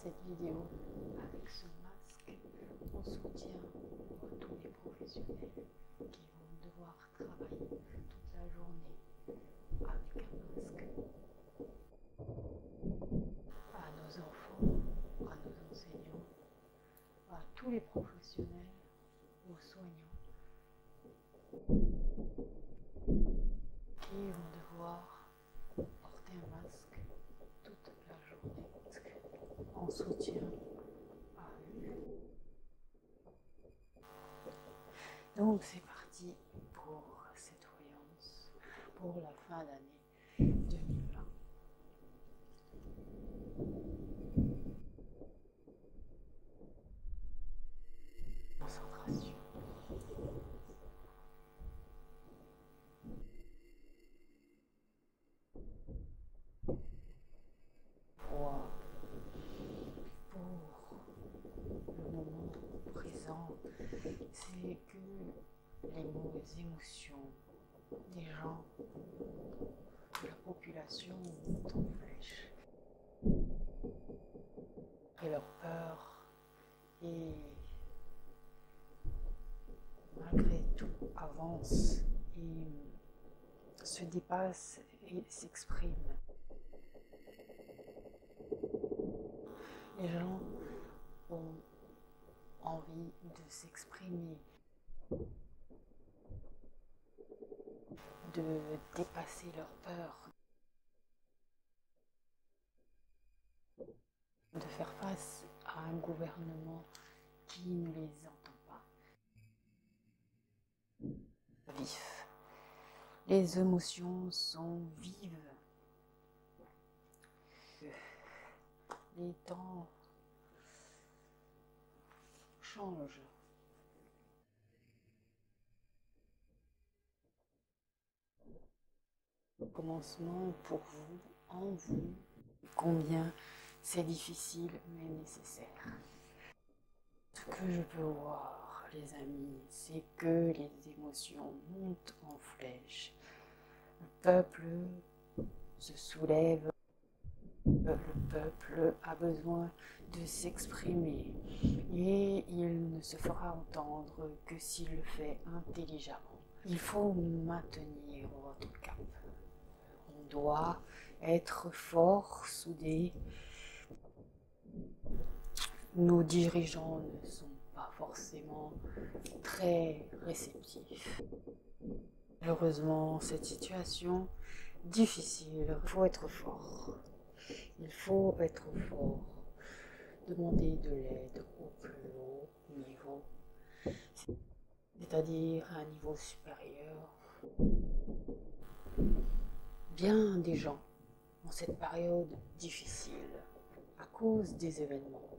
cette vidéo avec ce masque en soutien à tous les professionnels qui vont devoir travailler toute la journée avec un masque, à nos enfants, à nos enseignants, à tous les professionnels, aux soignants qui vont devoir porter un masque toute la journée en soutien à eux. Donc c'est parti pour cette voyance pour la fin d'année 2020. Concentration. Pour le moment présent, c'est que les émotions des gens, de la population montent en flèche. Et leur peur et malgré tout avance et se dépasse et s'exprime. Les gens ont envie de s'exprimer, de dépasser leur peur, de faire face à un gouvernement qui ne les entend pas. Vif. Les émotions sont vives. Les temps changent. Commencement pour vous, en vous, combien c'est difficile mais nécessaire. Ce que je peux voir, les amis, c'est que les émotions montent en flèche. Le peuple se soulève, le peuple a besoin de s'exprimer et il ne se fera entendre que s'il le fait intelligemment. Il faut maintenir votre cap. On doit être fort, soudé. Nos dirigeants ne sont pas forcément très réceptifs. Malheureusement, cette situation difficile, il faut être fort. Il faut être fort. Demander de l'aide au plus haut niveau, c'est-à-dire à un niveau supérieur. Bien des gens en cette période difficile, à cause des événements,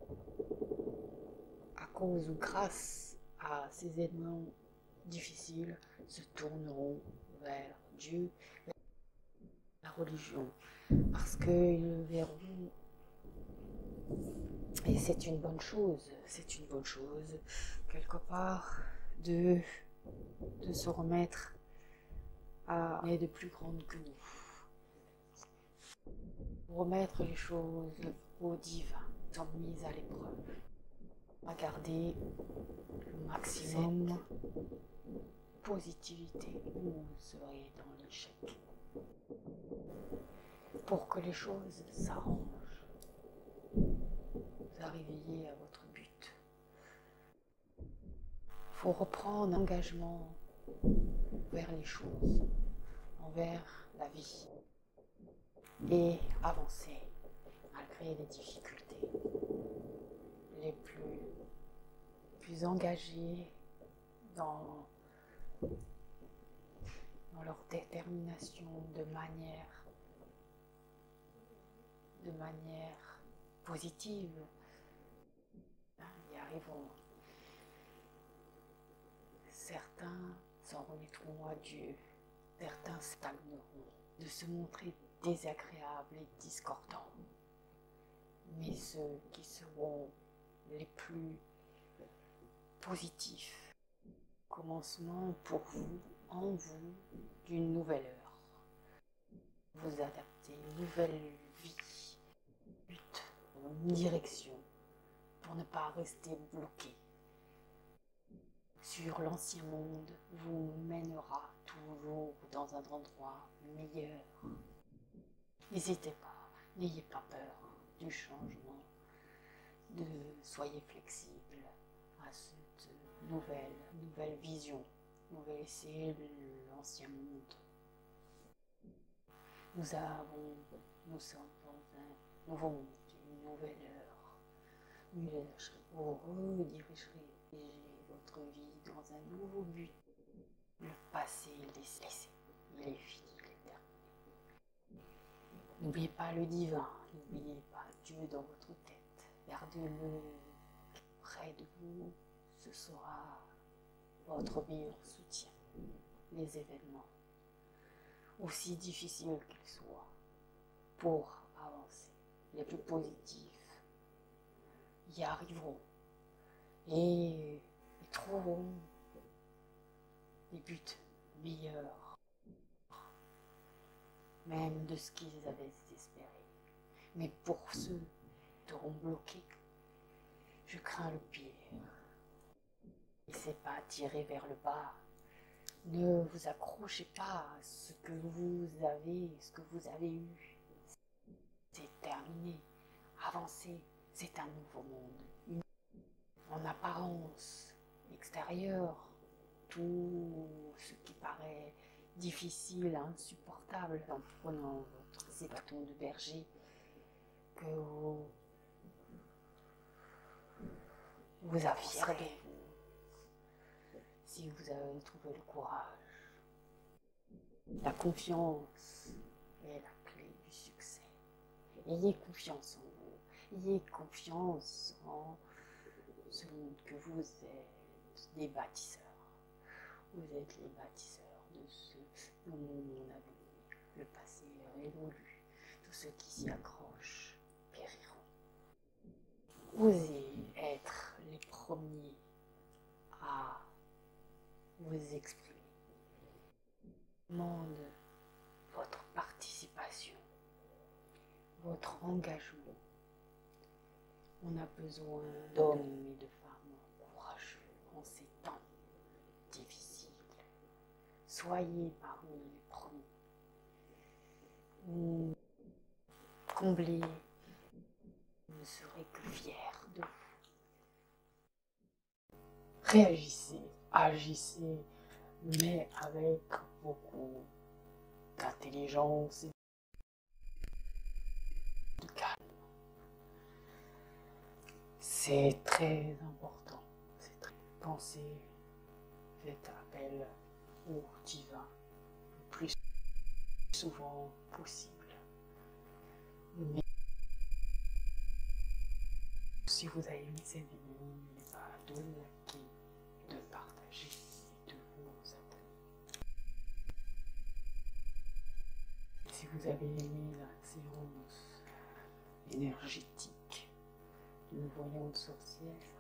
à cause ou grâce à ces événements difficiles, se tourneront vers Dieu, vers la religion, parce qu'ils verront, et c'est une bonne chose, quelque part, de se remettre à une aide plus grande que nous. Remettre les choses au divin, sont mises à l'épreuve. À garder le maximum positivité ou vous serez dans l'échec. Pour que les choses s'arrangent, vous arriviez à votre but. Il faut reprendre un engagement vers les choses, envers la vie et avancer malgré les difficultés. Les plus engagés dans leur détermination de manière positive, y arriveront. Certains s'en remettront à Dieu, certains stagneront, de se montrer désagréables et discordants. Mais ceux qui seront les plus positifs, commencement pour vous, en vous, d'une nouvelle heure. Vous adaptez, une nouvelle vie, but, une direction. pour ne pas rester bloqué sur l'ancien monde vous mènera toujours dans un endroit meilleur. N'hésitez pas, n'ayez pas peur du changement, soyez flexible à cette nouvelle vision. Vous allez laisser l'ancien monde. Nous sommes dans un nouveau monde, une nouvelle heure. Vous redirigerez votre vie dans un nouveau but. Le passé, laissez. Il est fini, il est terminé. N'oubliez pas le divin, n'oubliez pas Dieu dans votre tête. Gardez-le près de vous, ce sera votre meilleur soutien. Les événements, aussi difficiles qu'ils soient, pour avancer, les plus positifs, y arriveront et trouveront des buts meilleurs, même de ce qu'ils avaient espéré. Mais pour ceux qui seront bloqués, je crains le pire. N'essayez pas de tirer vers le bas. Ne vous accrochez pas à ce que vous avez eu. C'est terminé. Avancez. C'est un nouveau monde. En apparence extérieure, tout ce qui paraît difficile, insupportable, en prenant ces bâtons de berger que vous affirmez. Si vous avez trouvé le courage, la confiance est la clé du succès. Ayez confiance en vous, ayez confiance en ce monde que vous êtes des bâtisseurs. Vous êtes les bâtisseurs de ce monde avenir. Le passé évolue, tous ceux qui s'y accrochent périront. Osez être les premiers à vous exprimer. Demande votre participation, votre engagement. On a besoin d'hommes et de femmes courageux en ces temps difficiles. Soyez parmi les premiers. Vous comblez, vous ne serez que fiers de vous. Réagissez, agissez, mais avec beaucoup d'intelligence et de calme. C'est très important. Pensez, faites appel au divin le plus souvent possible. Mais si vous avez mis cette vidéo, n'oubliez pas de liker, de partager et de vous abonner. Si vous avez aimé la séance énergétique d'une voyante sorcière,